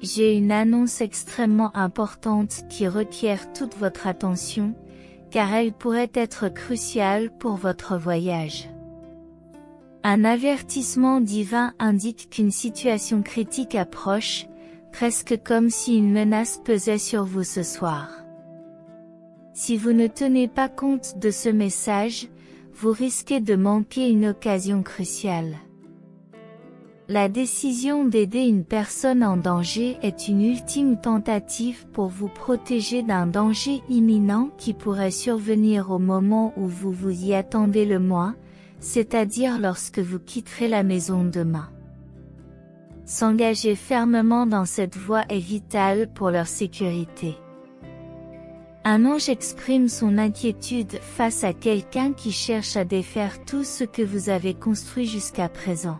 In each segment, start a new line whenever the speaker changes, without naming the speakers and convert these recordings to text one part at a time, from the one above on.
J'ai une annonce extrêmement importante qui requiert toute votre attention, car elle pourrait être cruciale pour votre voyage. Un avertissement divin indique qu'une situation critique approche, presque comme si une menace pesait sur vous ce soir. Si vous ne tenez pas compte de ce message, vous risquez de manquer une occasion cruciale. La décision d'aider une personne en danger est une ultime tentative pour vous protéger d'un danger imminent qui pourrait survenir au moment où vous vous y attendez le moins, c'est-à-dire lorsque vous quitterez la maison demain. S'engager fermement dans cette voie est vital pour leur sécurité. Un ange exprime son inquiétude face à quelqu'un qui cherche à défaire tout ce que vous avez construit jusqu'à présent.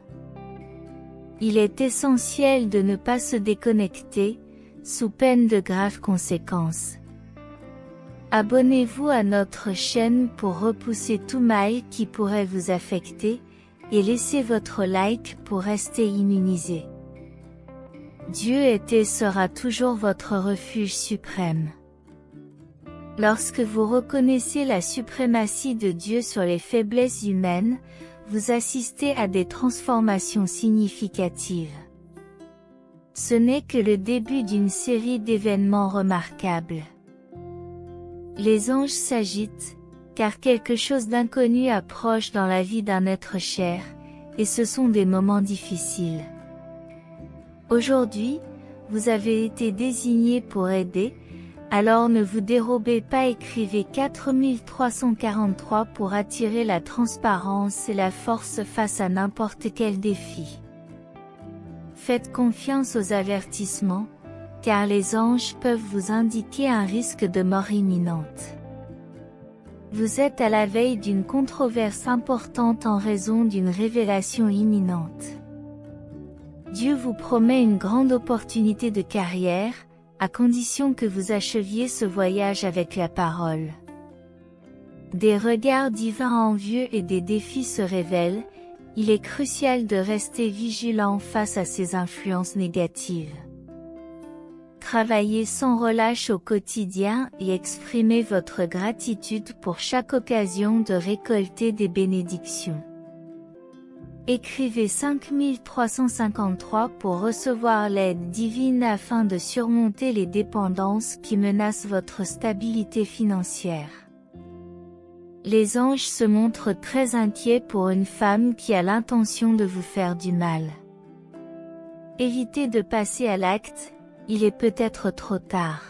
Il est essentiel de ne pas se déconnecter, sous peine de graves conséquences. Abonnez-vous à notre chaîne pour repousser tout mal qui pourrait vous affecter, et laissez votre like pour rester immunisé. Dieu est et sera toujours votre refuge suprême. Lorsque vous reconnaissez la suprématie de Dieu sur les faiblesses humaines, vous assistez à des transformations significatives. Ce n'est que le début d'une série d'événements remarquables. Les anges s'agitent, car quelque chose d'inconnu approche dans la vie d'un être cher, et ce sont des moments difficiles. Aujourd'hui, vous avez été désigné pour aider, alors ne vous dérobez pas, écrivez 4343 pour attirer la transparence et la force face à n'importe quel défi. Faites confiance aux avertissements, car les anges peuvent vous indiquer un risque de mort imminente. Vous êtes à la veille d'une controverse importante en raison d'une révélation imminente. Dieu vous promet une grande opportunité de carrière, à condition que vous acheviez ce voyage avec la parole. Des regards divins envieux et des défis se révèlent, il est crucial de rester vigilant face à ces influences négatives. Travaillez sans relâche au quotidien et exprimez votre gratitude pour chaque occasion de récolter des bénédictions. Écrivez 5353 pour recevoir l'aide divine afin de surmonter les dépendances qui menacent votre stabilité financière. Les anges se montrent très inquiets pour une femme qui a l'intention de vous faire du mal. Évitez de passer à l'acte, il est peut-être trop tard.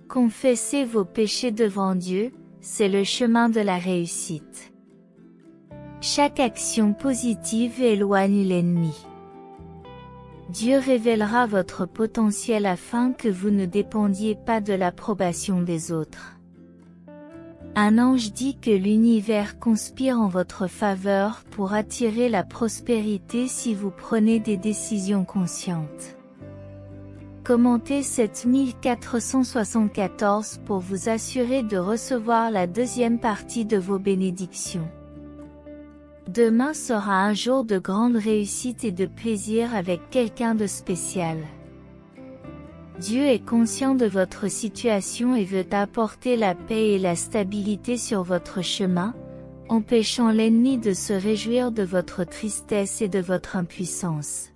Confessez vos péchés devant Dieu, c'est le chemin de la réussite. Chaque action positive éloigne l'ennemi. Dieu révélera votre potentiel afin que vous ne dépendiez pas de l'approbation des autres. Un ange dit que l'univers conspire en votre faveur pour attirer la prospérité si vous prenez des décisions conscientes. Commentez 7474 pour vous assurer de recevoir la deuxième partie de vos bénédictions. Demain sera un jour de grande réussite et de plaisir avec quelqu'un de spécial. Dieu est conscient de votre situation et veut apporter la paix et la stabilité sur votre chemin, empêchant l'ennemi de se réjouir de votre tristesse et de votre impuissance.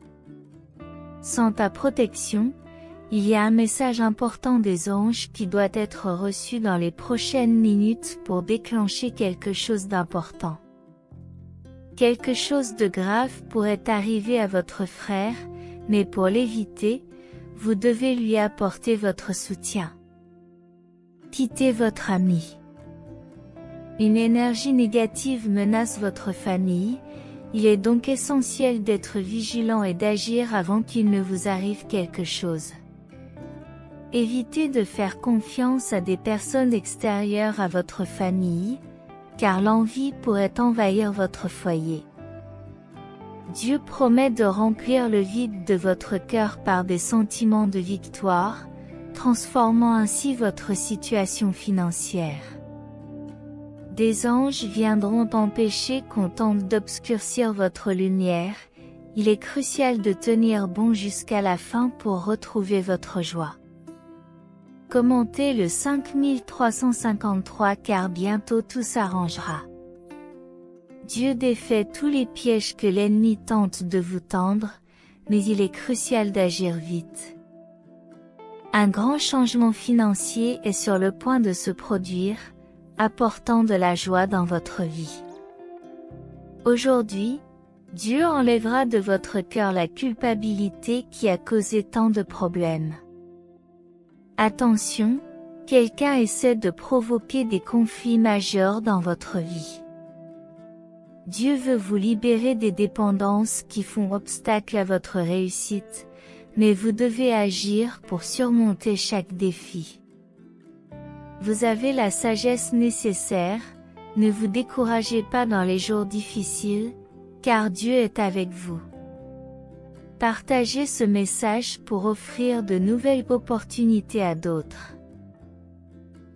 Sans ta protection, il y a un message important des anges qui doit être reçu dans les prochaines minutes pour déclencher quelque chose d'important. Quelque chose de grave pourrait arriver à votre frère, mais pour l'éviter, vous devez lui apporter votre soutien. Quittez votre ami. Une énergie négative menace votre famille, il est donc essentiel d'être vigilant et d'agir avant qu'il ne vous arrive quelque chose. Évitez de faire confiance à des personnes extérieures à votre famille, car l'envie pourrait envahir votre foyer. Dieu promet de remplir le vide de votre cœur par des sentiments de victoire, transformant ainsi votre situation financière. Des anges viendront empêcher qu'on tente d'obscurcir votre lumière, il est crucial de tenir bon jusqu'à la fin pour retrouver votre joie. Commentez le 5353 car bientôt tout s'arrangera. Dieu défait tous les pièges que l'ennemi tente de vous tendre, mais il est crucial d'agir vite. Un grand changement financier est sur le point de se produire, apportant de la joie dans votre vie. Aujourd'hui, Dieu enlèvera de votre cœur la culpabilité qui a causé tant de problèmes. Attention, quelqu'un essaie de provoquer des conflits majeurs dans votre vie. Dieu veut vous libérer des dépendances qui font obstacle à votre réussite, mais vous devez agir pour surmonter chaque défi. Vous avez la sagesse nécessaire, ne vous découragez pas dans les jours difficiles, car Dieu est avec vous. Partagez ce message pour offrir de nouvelles opportunités à d'autres.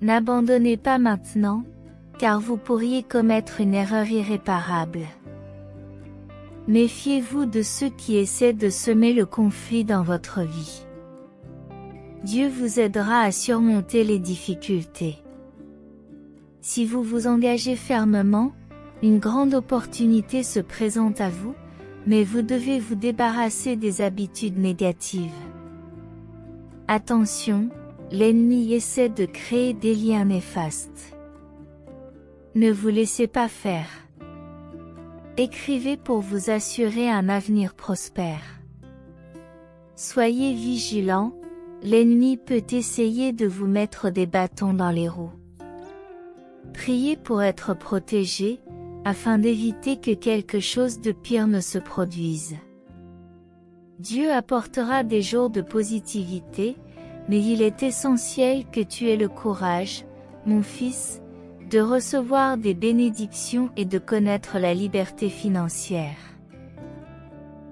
N'abandonnez pas maintenant, car vous pourriez commettre une erreur irréparable. Méfiez-vous de ceux qui essaient de semer le conflit dans votre vie. Dieu vous aidera à surmonter les difficultés. Si vous vous engagez fermement, une grande opportunité se présente à vous, mais vous devez vous débarrasser des habitudes négatives. Attention, l'ennemi essaie de créer des liens néfastes. Ne vous laissez pas faire. Écrivez pour vous assurer un avenir prospère. Soyez vigilants, l'ennemi peut essayer de vous mettre des bâtons dans les roues. Priez pour être protégé, afin d'éviter que quelque chose de pire ne se produise. Dieu apportera des jours de positivité, mais il est essentiel que tu aies le courage, mon fils, de recevoir des bénédictions et de connaître la liberté financière.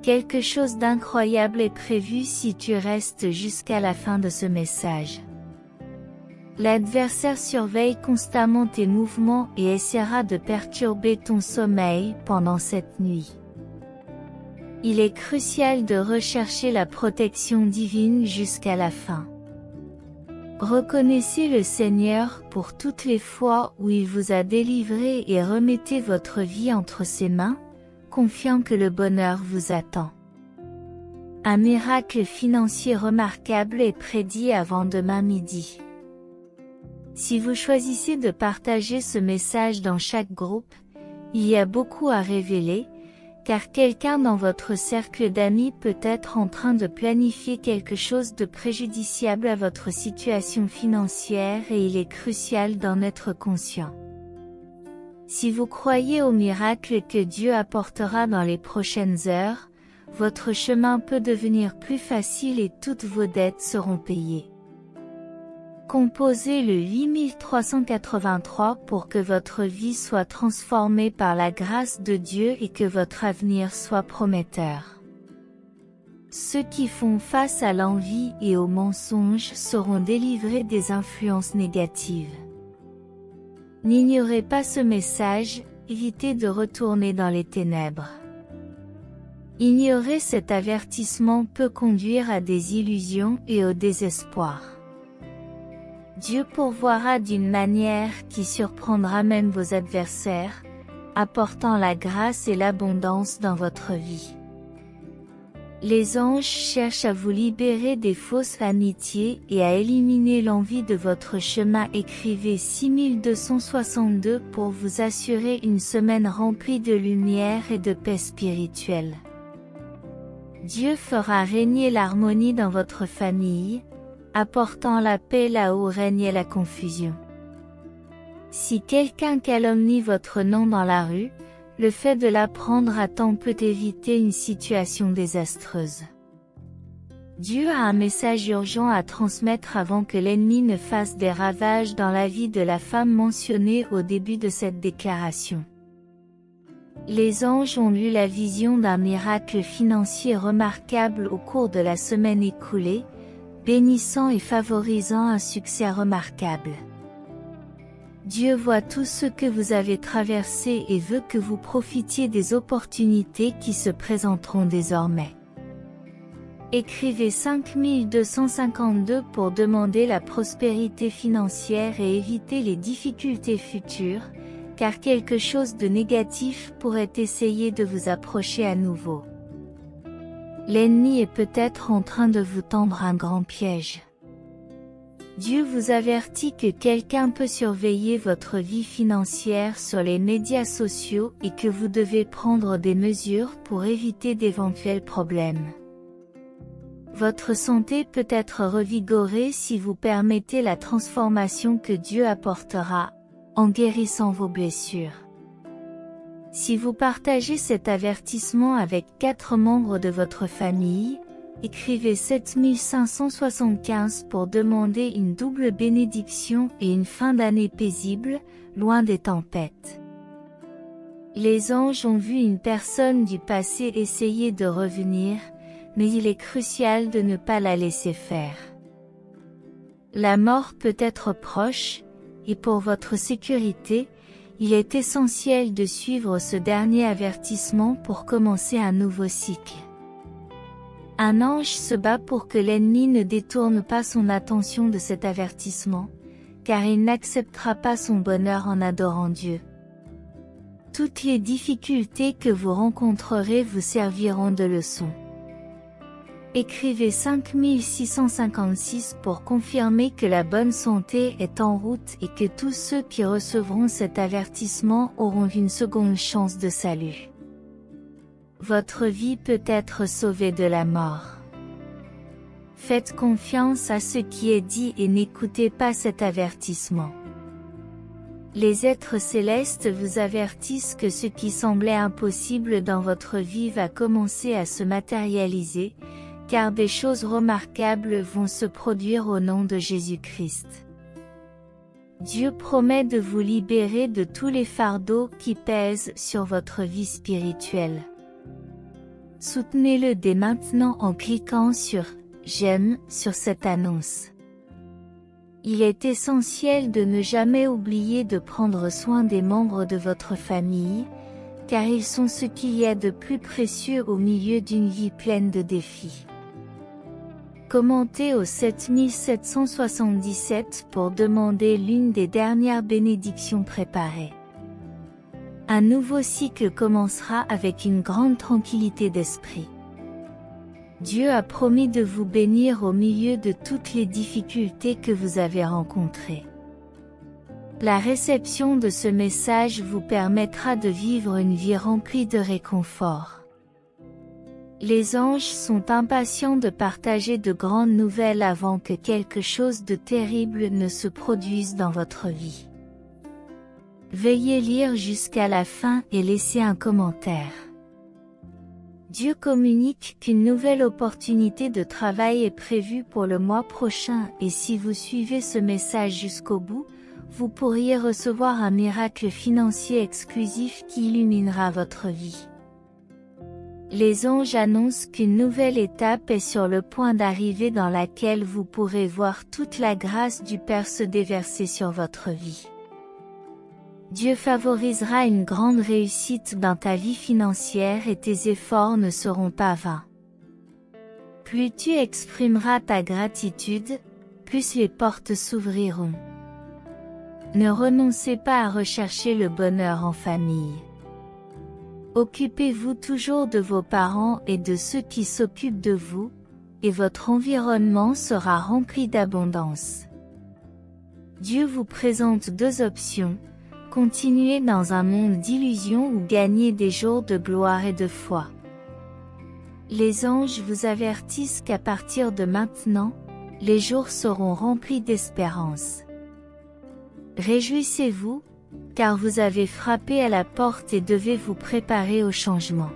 Quelque chose d'incroyable est prévu si tu restes jusqu'à la fin de ce message. L'adversaire surveille constamment tes mouvements et essaiera de perturber ton sommeil pendant cette nuit. Il est crucial de rechercher la protection divine jusqu'à la fin. Reconnaissez le Seigneur pour toutes les fois où il vous a délivré et remettez votre vie entre ses mains, confiant que le bonheur vous attend. Un miracle financier remarquable est prédit avant demain midi. Si vous choisissez de partager ce message dans chaque groupe, il y a beaucoup à révéler, car quelqu'un dans votre cercle d'amis peut être en train de planifier quelque chose de préjudiciable à votre situation financière et il est crucial d'en être conscient. Si vous croyez au miracle que Dieu apportera dans les prochaines heures, votre chemin peut devenir plus facile et toutes vos dettes seront payées. Composez le 8383 pour que votre vie soit transformée par la grâce de Dieu et que votre avenir soit prometteur. Ceux qui font face à l'envie et aux mensonges seront délivrés des influences négatives. N'ignorez pas ce message, évitez de retourner dans les ténèbres. Ignorer cet avertissement peut conduire à des illusions et au désespoir. Dieu pourvoira d'une manière qui surprendra même vos adversaires, apportant la grâce et l'abondance dans votre vie. Les anges cherchent à vous libérer des fausses amitiés et à éliminer l'envie de votre chemin. Écrivez 6262 pour vous assurer une semaine remplie de lumière et de paix spirituelle. Dieu fera régner l'harmonie dans votre famille, apportant la paix là où régnait la confusion. Si quelqu'un calomnie votre nom dans la rue, le fait de l'apprendre à temps peut éviter une situation désastreuse. Dieu a un message urgent à transmettre avant que l'ennemi ne fasse des ravages dans la vie de la femme mentionnée au début de cette déclaration. Les anges ont eu la vision d'un miracle financier remarquable au cours de la semaine écoulée, bénissant et favorisant un succès remarquable. Dieu voit tout ce que vous avez traversé et veut que vous profitiez des opportunités qui se présenteront désormais. Écrivez 5252 pour demander la prospérité financière et éviter les difficultés futures, car quelque chose de négatif pourrait essayer de vous approcher à nouveau. L'ennemi est peut-être en train de vous tendre un grand piège. Dieu vous avertit que quelqu'un peut surveiller votre vie financière sur les médias sociaux et que vous devez prendre des mesures pour éviter d'éventuels problèmes. Votre santé peut être revigorée si vous permettez la transformation que Dieu apportera, en guérissant vos blessures. Si vous partagez cet avertissement avec 4 membres de votre famille, écrivez 7575 pour demander une double bénédiction et une fin d'année paisible, loin des tempêtes. Les anges ont vu une personne du passé essayer de revenir, mais il est crucial de ne pas la laisser faire. La mort peut être proche, et pour votre sécurité, il est essentiel de suivre ce dernier avertissement pour commencer un nouveau cycle. Un ange se bat pour que l'ennemi ne détourne pas son attention de cet avertissement, car il n'acceptera pas son bonheur en adorant Dieu. Toutes les difficultés que vous rencontrerez vous serviront de leçon. Écrivez 5656 pour confirmer que la bonne santé est en route et que tous ceux qui recevront cet avertissement auront une seconde chance de salut. Votre vie peut être sauvée de la mort. Faites confiance à ce qui est dit et n'écoutez pas cet avertissement. Les êtres célestes vous avertissent que ce qui semblait impossible dans votre vie va commencer à se matérialiser, car des choses remarquables vont se produire au nom de Jésus-Christ. Dieu promet de vous libérer de tous les fardeaux qui pèsent sur votre vie spirituelle. Soutenez-le dès maintenant en cliquant sur « J'aime » sur cette annonce. Il est essentiel de ne jamais oublier de prendre soin des membres de votre famille, car ils sont ce qu'il y a de plus précieux au milieu d'une vie pleine de défis. Commentez au 7777 pour demander l'une des dernières bénédictions préparées. Un nouveau cycle commencera avec une grande tranquillité d'esprit. Dieu a promis de vous bénir au milieu de toutes les difficultés que vous avez rencontrées. La réception de ce message vous permettra de vivre une vie remplie de réconfort. Les anges sont impatients de partager de grandes nouvelles avant que quelque chose de terrible ne se produise dans votre vie. Veuillez lire jusqu'à la fin et laissez un commentaire. Dieu communique qu'une nouvelle opportunité de travail est prévue pour le mois prochain et si vous suivez ce message jusqu'au bout, vous pourriez recevoir un miracle financier exclusif qui illuminera votre vie. Les anges annoncent qu'une nouvelle étape est sur le point d'arriver dans laquelle vous pourrez voir toute la grâce du Père se déverser sur votre vie. Dieu favorisera une grande réussite dans ta vie financière et tes efforts ne seront pas vains. Plus tu exprimeras ta gratitude, plus les portes s'ouvriront. Ne renoncez pas à rechercher le bonheur en famille. Occupez-vous toujours de vos parents et de ceux qui s'occupent de vous, et votre environnement sera rempli d'abondance. Dieu vous présente 2 options. Continuer dans un monde d'illusions ou gagner des jours de gloire et de foi. Les anges vous avertissent qu'à partir de maintenant, les jours seront remplis d'espérance. Réjouissez-vous, car vous avez frappé à la porte et devez vous préparer au changement.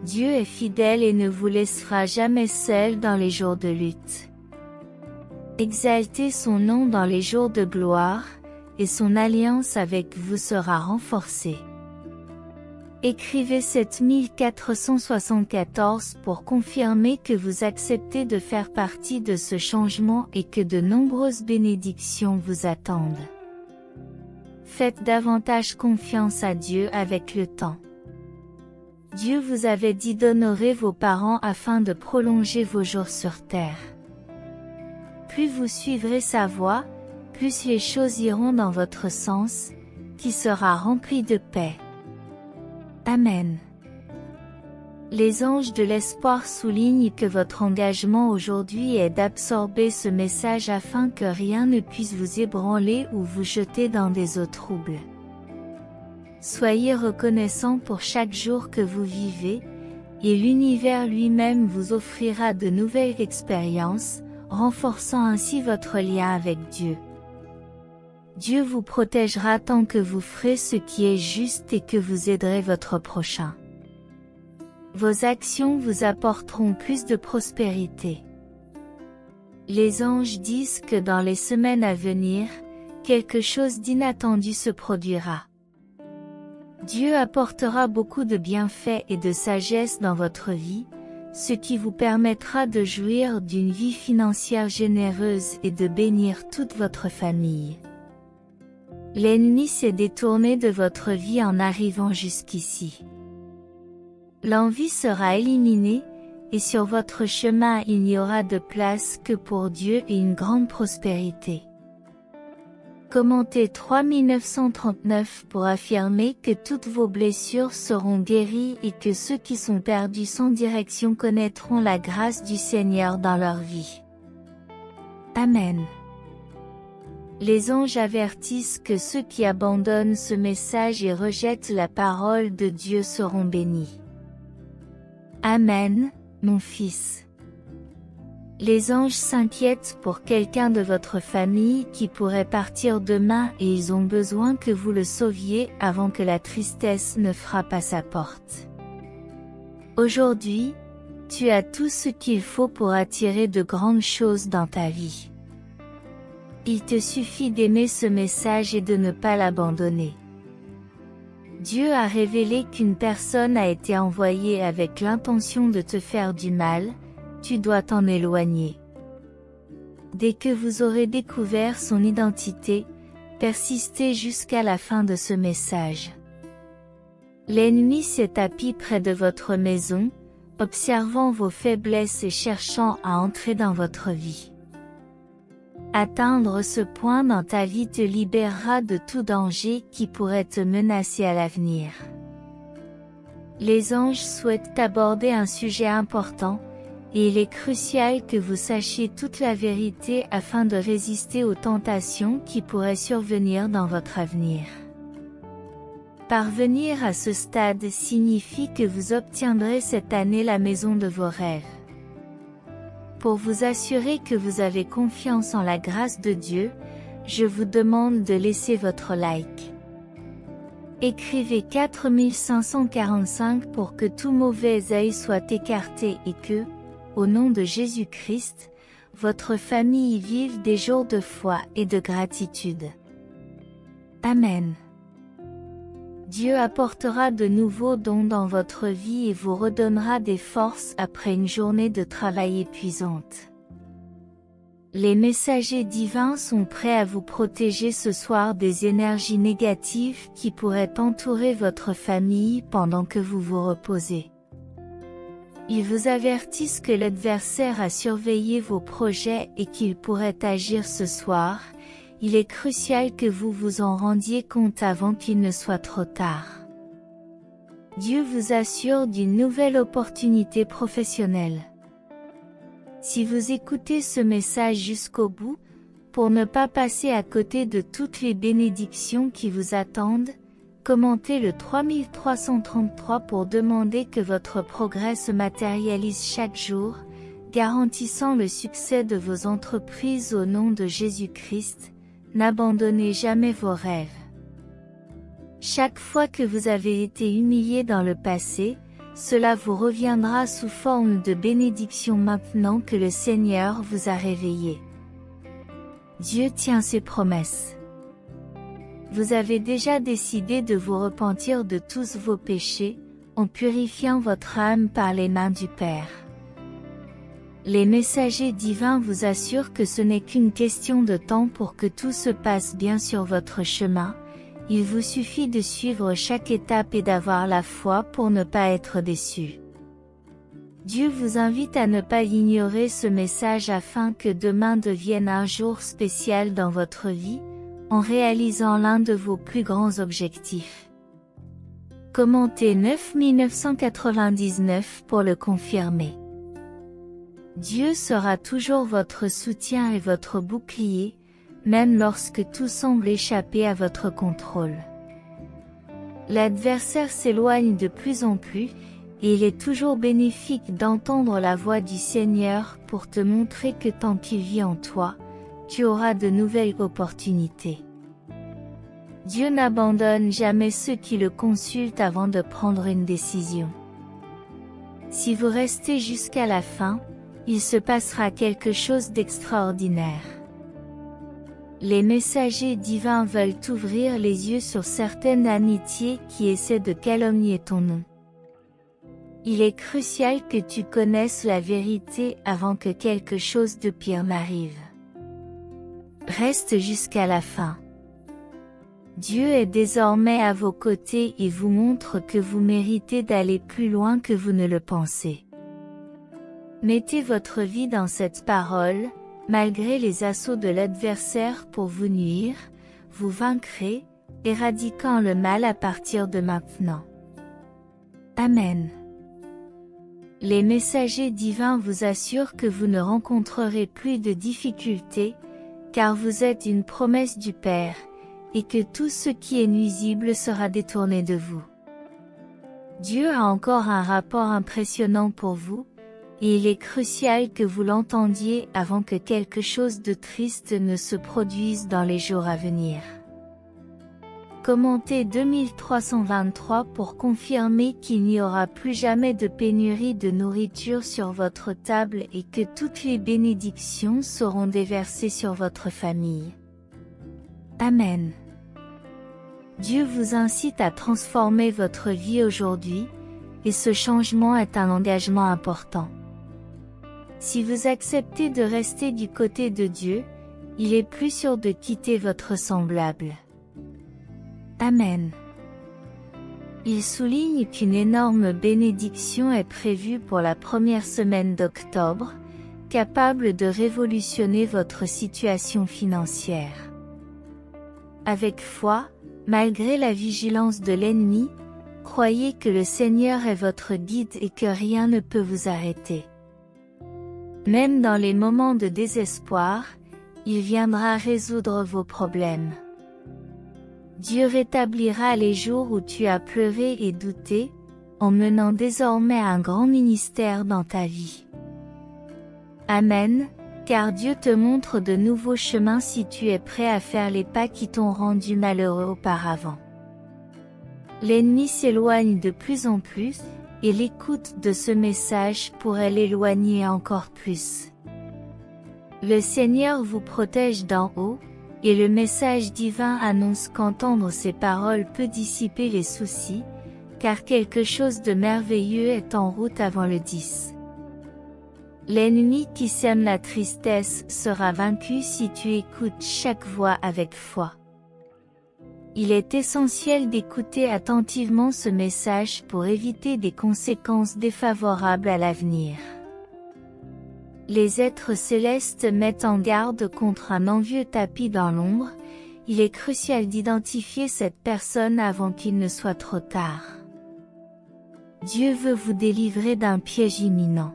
Dieu est fidèle et ne vous laissera jamais seul dans les jours de lutte. Exaltez son nom dans les jours de gloire, et son alliance avec vous sera renforcée. Écrivez 7474 pour confirmer que vous acceptez de faire partie de ce changement et que de nombreuses bénédictions vous attendent. faites davantage confiance à Dieu avec le temps. Dieu vous avait dit d'honorer vos parents afin de prolonger vos jours sur terre. Plus vous suivrez sa voie, plus les choses iront dans votre sens, qui sera rempli de paix. Amen. Les anges de l'espoir soulignent que votre engagement aujourd'hui est d'absorber ce message afin que rien ne puisse vous ébranler ou vous jeter dans des eaux troubles. Soyez reconnaissant pour chaque jour que vous vivez, et l'univers lui-même vous offrira de nouvelles expériences, renforçant ainsi votre lien avec Dieu. Dieu vous protégera tant que vous ferez ce qui est juste et que vous aiderez votre prochain. Vos actions vous apporteront plus de prospérité. Les anges disent que dans les semaines à venir, quelque chose d'inattendu se produira. Dieu apportera beaucoup de bienfaits et de sagesse dans votre vie, ce qui vous permettra de jouir d'une vie financière généreuse et de bénir toute votre famille. L'ennemi s'est détourné de votre vie en arrivant jusqu'ici. L'envie sera éliminée, et sur votre chemin il n'y aura de place que pour Dieu et une grande prospérité. Commentez 3939 pour affirmer que toutes vos blessures seront guéries et que ceux qui sont perdus sans direction connaîtront la grâce du Seigneur dans leur vie. Amen. Les anges avertissent que ceux qui abandonnent ce message et rejettent la parole de Dieu seront bénis. Amen, mon fils. Les anges s'inquiètent pour quelqu'un de votre famille qui pourrait partir demain et ils ont besoin que vous le sauviez avant que la tristesse ne frappe à sa porte. Aujourd'hui, tu as tout ce qu'il faut pour attirer de grandes choses dans ta vie. Il te suffit d'aimer ce message et de ne pas l'abandonner. Dieu a révélé qu'une personne a été envoyée avec l'intention de te faire du mal, tu dois t'en éloigner. Dès que vous aurez découvert son identité, persistez jusqu'à la fin de ce message. L'ennemi s'est tapi près de votre maison, observant vos faiblesses et cherchant à entrer dans votre vie. Atteindre ce point dans ta vie te libérera de tout danger qui pourrait te menacer à l'avenir. Les anges souhaitent aborder un sujet important, et il est crucial que vous sachiez toute la vérité afin de résister aux tentations qui pourraient survenir dans votre avenir. Parvenir à ce stade signifie que vous obtiendrez cette année la maison de vos rêves. Pour vous assurer que vous avez confiance en la grâce de Dieu, je vous demande de laisser votre like. Écrivez 4545 pour que tout mauvais œil soit écarté et que, au nom de Jésus-Christ, votre famille vive des jours de foi et de gratitude. Amen. Dieu apportera de nouveaux dons dans votre vie et vous redonnera des forces après une journée de travail épuisante. Les messagers divins sont prêts à vous protéger ce soir des énergies négatives qui pourraient entourer votre famille pendant que vous vous reposez. Ils vous avertissent que l'adversaire a surveillé vos projets et qu'il pourrait agir ce soir. Il est crucial que vous vous en rendiez compte avant qu'il ne soit trop tard. Dieu vous assure d'une nouvelle opportunité professionnelle. Si vous écoutez ce message jusqu'au bout, pour ne pas passer à côté de toutes les bénédictions qui vous attendent, commentez le 3333 pour demander que votre progrès se matérialise chaque jour, garantissant le succès de vos entreprises au nom de Jésus-Christ. N'abandonnez jamais vos rêves. Chaque fois que vous avez été humilié dans le passé, cela vous reviendra sous forme de bénédiction maintenant que le Seigneur vous a réveillé. Dieu tient ses promesses. Vous avez déjà décidé de vous repentir de tous vos péchés, en purifiant votre âme par les mains du Père. Les messagers divins vous assurent que ce n'est qu'une question de temps pour que tout se passe bien sur votre chemin, Il vous suffit de suivre chaque étape et d'avoir la foi pour ne pas être déçu. Dieu vous invite à ne pas ignorer ce message afin que demain devienne un jour spécial dans votre vie, en réalisant l'un de vos plus grands objectifs. Commentez 9999 pour le confirmer. Dieu sera toujours votre soutien et votre bouclier, même lorsque tout semble échapper à votre contrôle. L'adversaire s'éloigne de plus en plus, et il est toujours bénéfique d'entendre la voix du Seigneur pour te montrer que tant qu'il vit en toi, tu auras de nouvelles opportunités. Dieu n'abandonne jamais ceux qui le consultent avant de prendre une décision. Si vous restez jusqu'à la fin, il se passera quelque chose d'extraordinaire. Les messagers divins veulent t'ouvrir les yeux sur certaines amitiés qui essaient de calomnier ton nom. Il est crucial que tu connaisses la vérité avant que quelque chose de pire n'arrive. Reste jusqu'à la fin. Dieu est désormais à vos côtés et vous montre que vous méritez d'aller plus loin que vous ne le pensez. Mettez votre vie dans cette parole, malgré les assauts de l'adversaire pour vous nuire, vous vaincrez, éradiquant le mal à partir de maintenant. Amen. Les messagers divins vous assurent que vous ne rencontrerez plus de difficultés, car vous êtes une promesse du Père, et que tout ce qui est nuisible sera détourné de vous. Dieu a encore un rapport impressionnant pour vous, et il est crucial que vous l'entendiez avant que quelque chose de triste ne se produise dans les jours à venir. Commentez 2323 pour confirmer qu'il n'y aura plus jamais de pénurie de nourriture sur votre table et que toutes les bénédictions seront déversées sur votre famille. Amen. Dieu vous incite à transformer votre vie aujourd'hui, et ce changement est un engagement important. Si vous acceptez de rester du côté de Dieu, il est plus sûr de quitter votre semblable. Amen. Il souligne qu'une énorme bénédiction est prévue pour la première semaine d'octobre, capable de révolutionner votre situation financière. Avec foi, malgré la vigilance de l'ennemi, croyez que le Seigneur est votre guide et que rien ne peut vous arrêter. Même dans les moments de désespoir, il viendra résoudre vos problèmes. Dieu rétablira les jours où tu as pleuré et douté, en menant désormais un grand ministère dans ta vie. Amen, car Dieu te montre de nouveaux chemins si tu es prêt à faire les pas qui t'ont rendu malheureux auparavant. L'ennemi s'éloigne de plus en plus, et l'écoute de ce message pourrait l'éloigner encore plus. Le Seigneur vous protège d'en haut, et le message divin annonce qu'entendre ces paroles peut dissiper les soucis, car quelque chose de merveilleux est en route avant le 10. L'ennemi qui sème la tristesse sera vaincu si tu écoutes chaque voix avec foi. Il est essentiel d'écouter attentivement ce message pour éviter des conséquences défavorables à l'avenir. Les êtres célestes mettent en garde contre un envieux tapis dans l'ombre, il est crucial d'identifier cette personne avant qu'il ne soit trop tard. Dieu veut vous délivrer d'un piège imminent.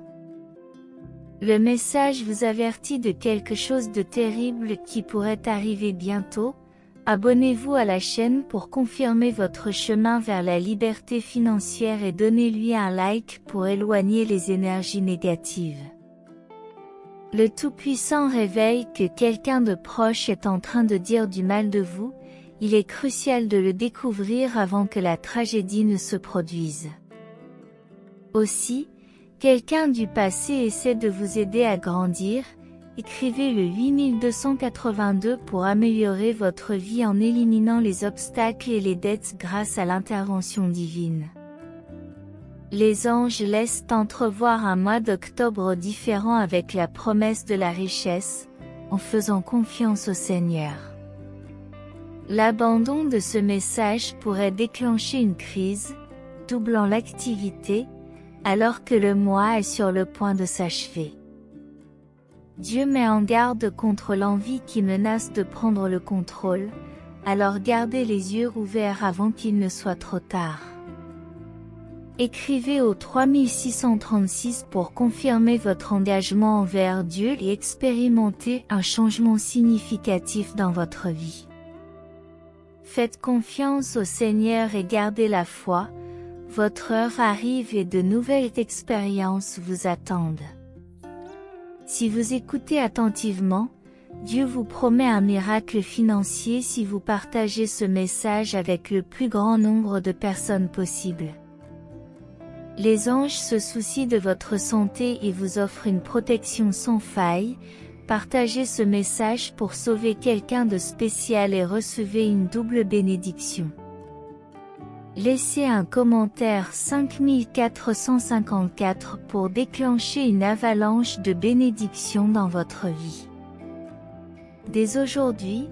Le message vous avertit de quelque chose de terrible qui pourrait arriver bientôt. Abonnez-vous à la chaîne pour confirmer votre chemin vers la liberté financière et donnez-lui un like pour éloigner les énergies négatives. Le Tout-Puissant révèle que quelqu'un de proche est en train de dire du mal de vous, il est crucial de le découvrir avant que la tragédie ne se produise. Aussi, quelqu'un du passé essaie de vous aider à grandir, écrivez le 8282 pour améliorer votre vie en éliminant les obstacles et les dettes grâce à l'intervention divine. Les anges laissent entrevoir un mois d'octobre différent avec la promesse de la richesse, en faisant confiance au Seigneur. L'abandon de ce message pourrait déclencher une crise, doublant l'activité, alors que le mois est sur le point de s'achever. Dieu met en garde contre l'envie qui menace de prendre le contrôle, alors gardez les yeux ouverts avant qu'il ne soit trop tard. Écrivez au 3636 pour confirmer votre engagement envers Dieu et expérimenter un changement significatif dans votre vie. Faites confiance au Seigneur et gardez la foi, votre heure arrive et de nouvelles expériences vous attendent. Si vous écoutez attentivement, Dieu vous promet un miracle financier si vous partagez ce message avec le plus grand nombre de personnes possible. Les anges se soucient de votre santé et vous offrent une protection sans faille. Partagez ce message pour sauver quelqu'un de spécial et recevez une double bénédiction. Laissez un commentaire 5454 pour déclencher une avalanche de bénédictions dans votre vie. Dès aujourd'hui,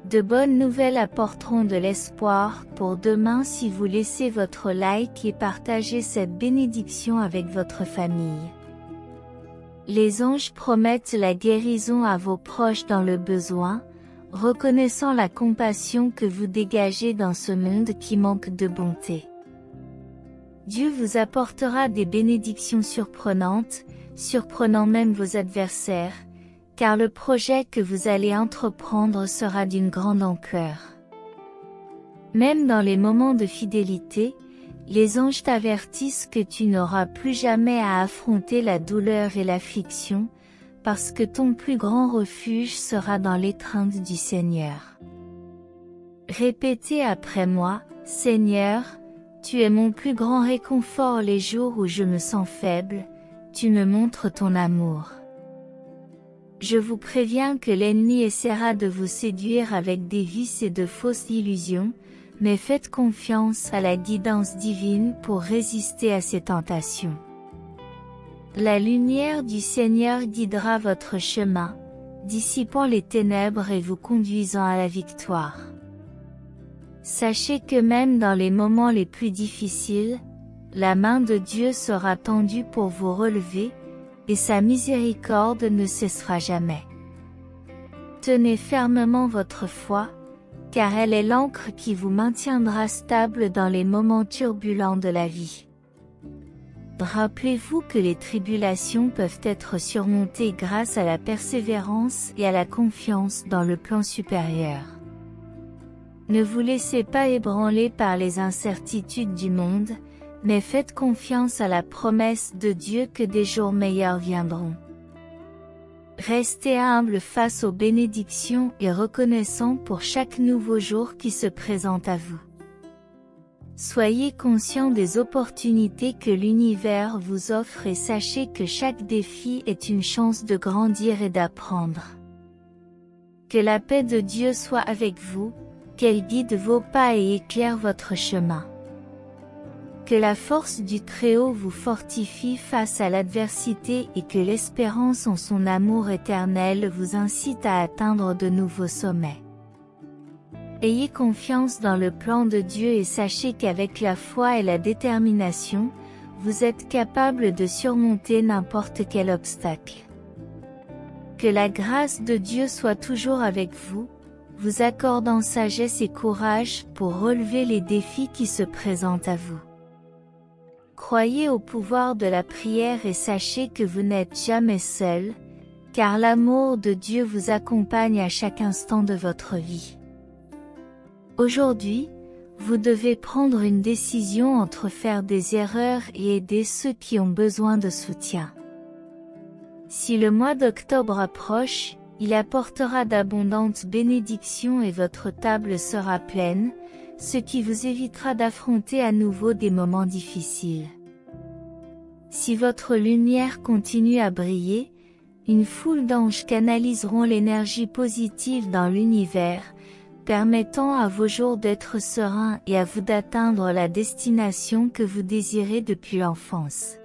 de bonnes nouvelles apporteront de l'espoir pour demain si vous laissez votre like et partagez cette bénédiction avec votre famille. Les anges promettent la guérison à vos proches dans le besoin, reconnaissant la compassion que vous dégagez dans ce monde qui manque de bonté. Dieu vous apportera des bénédictions surprenantes, surprenant même vos adversaires, car le projet que vous allez entreprendre sera d'une grande ampleur. Même dans les moments de fidélité, les anges t'avertissent que tu n'auras plus jamais à affronter la douleur et l'affliction, parce que ton plus grand refuge sera dans l'étreinte du Seigneur. Répétez après moi, Seigneur, tu es mon plus grand réconfort les jours où je me sens faible, tu me montres ton amour. Je vous préviens que l'ennemi essaiera de vous séduire avec des vices et de fausses illusions, mais faites confiance à la guidance divine pour résister à ces tentations. La lumière du Seigneur guidera votre chemin, dissipant les ténèbres et vous conduisant à la victoire. Sachez que même dans les moments les plus difficiles, la main de Dieu sera tendue pour vous relever, et sa miséricorde ne cessera jamais. Tenez fermement votre foi, car elle est l'ancre qui vous maintiendra stable dans les moments turbulents de la vie. Rappelez-vous que les tribulations peuvent être surmontées grâce à la persévérance et à la confiance dans le plan supérieur. Ne vous laissez pas ébranler par les incertitudes du monde, mais faites confiance à la promesse de Dieu que des jours meilleurs viendront. Restez humble face aux bénédictions et reconnaissant pour chaque nouveau jour qui se présente à vous. Soyez conscient des opportunités que l'univers vous offre et sachez que chaque défi est une chance de grandir et d'apprendre. Que la paix de Dieu soit avec vous, qu'elle guide vos pas et éclaire votre chemin. Que la force du Très-Haut vous fortifie face à l'adversité et que l'espérance en son amour éternel vous incite à atteindre de nouveaux sommets. Ayez confiance dans le plan de Dieu et sachez qu'avec la foi et la détermination, vous êtes capable de surmonter n'importe quel obstacle. Que la grâce de Dieu soit toujours avec vous, vous accordant sagesse et courage pour relever les défis qui se présentent à vous. Croyez au pouvoir de la prière et sachez que vous n'êtes jamais seul, car l'amour de Dieu vous accompagne à chaque instant de votre vie. Aujourd'hui, vous devez prendre une décision entre faire des erreurs et aider ceux qui ont besoin de soutien. Si le mois d'octobre approche, il apportera d'abondantes bénédictions et votre table sera pleine, ce qui vous évitera d'affronter à nouveau des moments difficiles. Si votre lumière continue à briller, une foule d'anges canaliseront l'énergie positive dans l'univers, permettant à vos jours d'être sereins et à vous d'atteindre la destination que vous désirez depuis l'enfance.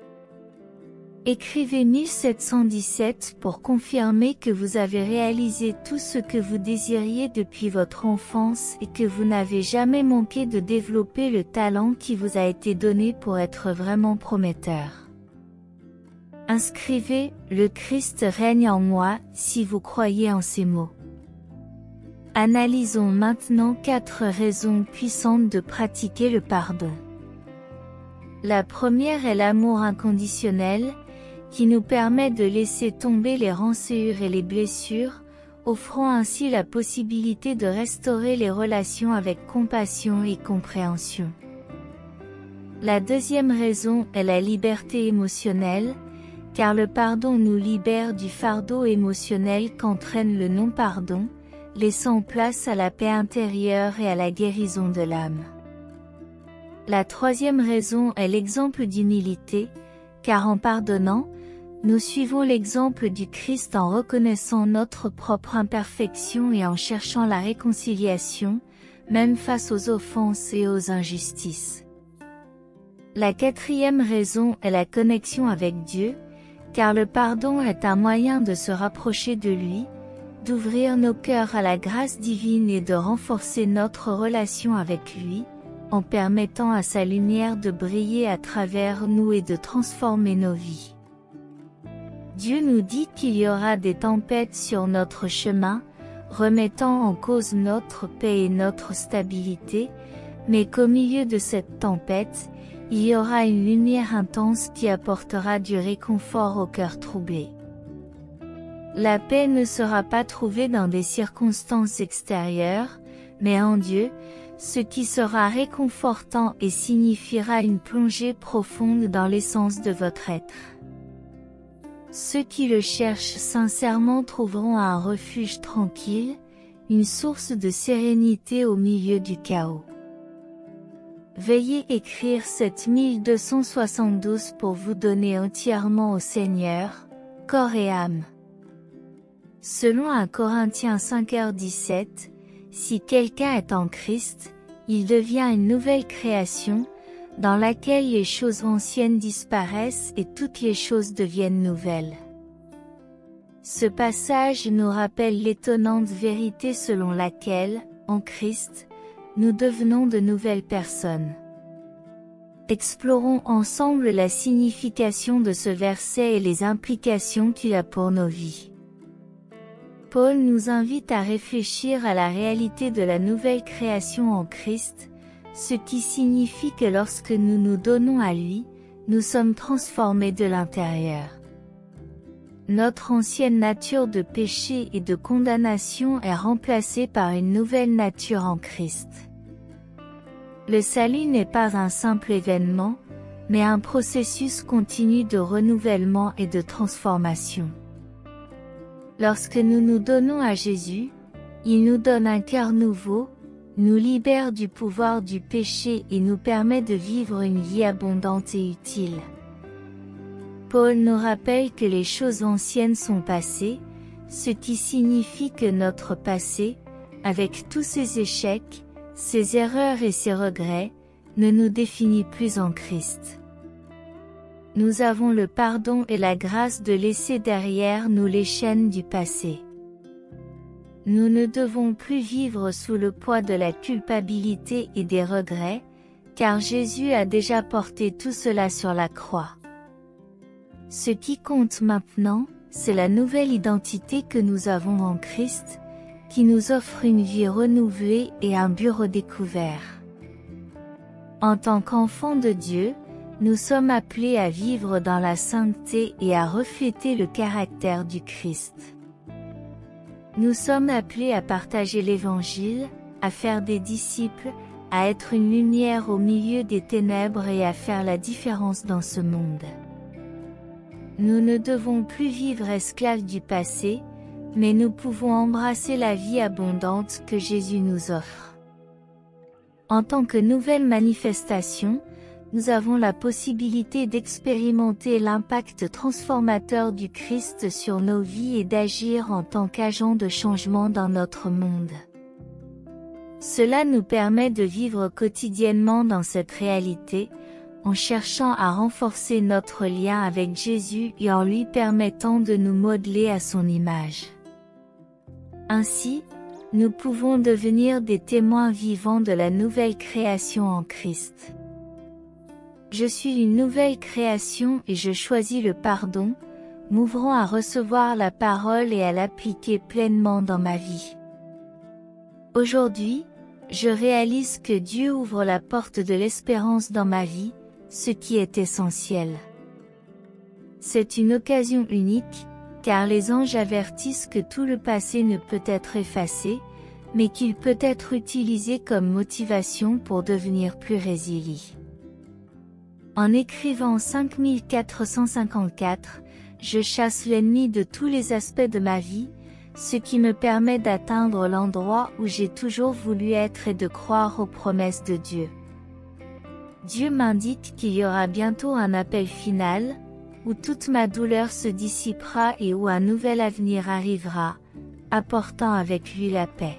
Écrivez 1717 pour confirmer que vous avez réalisé tout ce que vous désiriez depuis votre enfance et que vous n'avez jamais manqué de développer le talent qui vous a été donné pour être vraiment prometteur. Inscrivez « Le Christ règne en moi » si vous croyez en ces mots. Analysons maintenant 4 raisons puissantes de pratiquer le pardon. La première est l'amour inconditionnel, qui nous permet de laisser tomber les rancœurs et les blessures, offrant ainsi la possibilité de restaurer les relations avec compassion et compréhension. La deuxième raison est la liberté émotionnelle, car le pardon nous libère du fardeau émotionnel qu'entraîne le non-pardon, laissant place à la paix intérieure et à la guérison de l'âme. La troisième raison est l'exemple d'humilité, car en pardonnant, nous suivons l'exemple du Christ en reconnaissant notre propre imperfection et en cherchant la réconciliation, même face aux offenses et aux injustices. La quatrième raison est la connexion avec Dieu, car le pardon est un moyen de se rapprocher de lui, d'ouvrir nos cœurs à la grâce divine et de renforcer notre relation avec lui, en permettant à sa lumière de briller à travers nous et de transformer nos vies. Dieu nous dit qu'il y aura des tempêtes sur notre chemin, remettant en cause notre paix et notre stabilité, mais qu'au milieu de cette tempête, il y aura une lumière intense qui apportera du réconfort au cœur troublé. La paix ne sera pas trouvée dans des circonstances extérieures, mais en Dieu, ce qui sera réconfortant et signifiera une plongée profonde dans l'essence de votre être. Ceux qui le cherchent sincèrement trouveront un refuge tranquille, une source de sérénité au milieu du chaos. Veuillez écrire 7272 pour vous donner entièrement au Seigneur, corps et âme. Selon 1 Corinthiens 5h17, si quelqu'un est en Christ, il devient une nouvelle création, dans laquelle les choses anciennes disparaissent et toutes les choses deviennent nouvelles. Ce passage nous rappelle l'étonnante vérité selon laquelle, en Christ, nous devenons de nouvelles personnes. Explorons ensemble la signification de ce verset et les implications qu'il a pour nos vies. Paul nous invite à réfléchir à la réalité de la nouvelle création en Christ, ce qui signifie que lorsque nous nous donnons à lui, nous sommes transformés de l'intérieur. Notre ancienne nature de péché et de condamnation est remplacée par une nouvelle nature en Christ. Le salut n'est pas un simple événement, mais un processus continu de renouvellement et de transformation. Lorsque nous nous donnons à Jésus, il nous donne un cœur nouveau, nous libère du pouvoir du péché et nous permet de vivre une vie abondante et utile. Paul nous rappelle que les choses anciennes sont passées, ce qui signifie que notre passé, avec tous ses échecs, ses erreurs et ses regrets, ne nous définit plus en Christ. Nous avons le pardon et la grâce de laisser derrière nous les chaînes du passé. Nous ne devons plus vivre sous le poids de la culpabilité et des regrets, car Jésus a déjà porté tout cela sur la croix. Ce qui compte maintenant, c'est la nouvelle identité que nous avons en Christ, qui nous offre une vie renouvelée et un but redécouvert. En tant qu'enfants de Dieu, nous sommes appelés à vivre dans la sainteté et à refléter le caractère du Christ. Nous sommes appelés à partager l'Évangile, à faire des disciples, à être une lumière au milieu des ténèbres et à faire la différence dans ce monde. Nous ne devons plus vivre esclaves du passé, mais nous pouvons embrasser la vie abondante que Jésus nous offre. En tant que nouvelle manifestation, nous avons la possibilité d'expérimenter l'impact transformateur du Christ sur nos vies et d'agir en tant qu'agents de changement dans notre monde. Cela nous permet de vivre quotidiennement dans cette réalité, en cherchant à renforcer notre lien avec Jésus et en lui permettant de nous modeler à son image. Ainsi, nous pouvons devenir des témoins vivants de la nouvelle création en Christ. Je suis une nouvelle création et je choisis le pardon, m'ouvrant à recevoir la parole et à l'appliquer pleinement dans ma vie. Aujourd'hui, je réalise que Dieu ouvre la porte de l'espérance dans ma vie, ce qui est essentiel. C'est une occasion unique, car les anges avertissent que tout le passé ne peut être effacé, mais qu'il peut être utilisé comme motivation pour devenir plus résilient. En écrivant 5454, je chasse l'ennemi de tous les aspects de ma vie, ce qui me permet d'atteindre l'endroit où j'ai toujours voulu être et de croire aux promesses de Dieu. Dieu m'indique qu'il y aura bientôt un appel final, où toute ma douleur se dissipera et où un nouvel avenir arrivera, apportant avec lui la paix.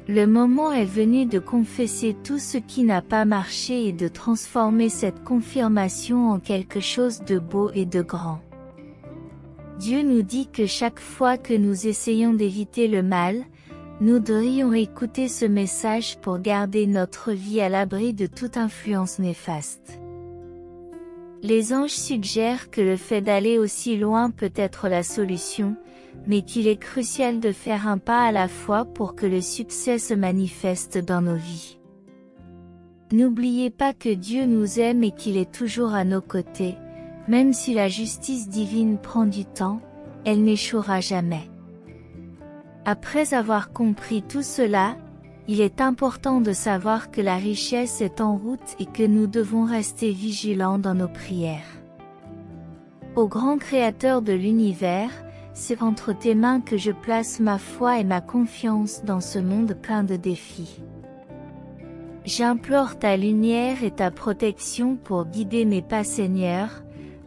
Le moment est venu de confesser tout ce qui n'a pas marché et de transformer cette confirmation en quelque chose de beau et de grand. Dieu nous dit que chaque fois que nous essayons d'éviter le mal, nous devrions écouter ce message pour garder notre vie à l'abri de toute influence néfaste. Les anges suggèrent que le fait d'aller aussi loin peut être la solution, mais qu'il est crucial de faire un pas à la fois pour que le succès se manifeste dans nos vies. N'oubliez pas que Dieu nous aime et qu'il est toujours à nos côtés, même si la justice divine prend du temps, elle n'échouera jamais. Après avoir compris tout cela, il est important de savoir que la richesse est en route et que nous devons rester vigilants dans nos prières. Ô grand Créateur de l'univers, c'est entre tes mains que je place ma foi et ma confiance dans ce monde plein de défis. J'implore ta lumière et ta protection pour guider mes pas, Seigneur.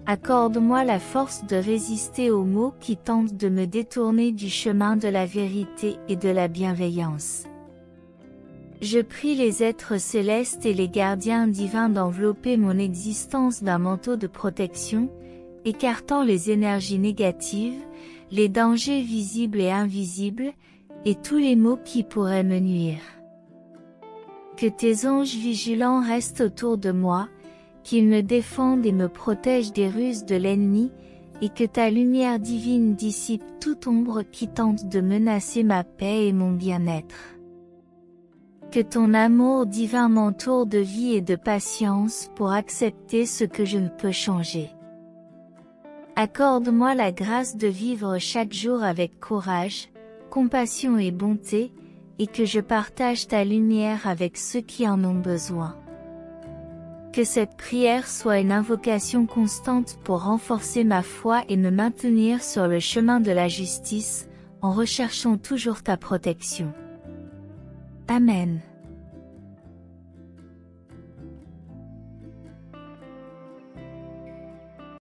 Accorde-moi la force de résister aux maux qui tentent de me détourner du chemin de la vérité et de la bienveillance. Je prie les êtres célestes et les gardiens divins d'envelopper mon existence d'un manteau de protection, écartant les énergies négatives, les dangers visibles et invisibles, et tous les maux qui pourraient me nuire. Que tes anges vigilants restent autour de moi, qu'ils me défendent et me protègent des ruses de l'ennemi, et que ta lumière divine dissipe toute ombre qui tente de menacer ma paix et mon bien-être. Que ton amour divin m'entoure de vie et de patience pour accepter ce que je ne peux changer. Accorde-moi la grâce de vivre chaque jour avec courage, compassion et bonté, et que je partage ta lumière avec ceux qui en ont besoin. Que cette prière soit une invocation constante pour renforcer ma foi et me maintenir sur le chemin de la justice, en recherchant toujours ta protection. Amen.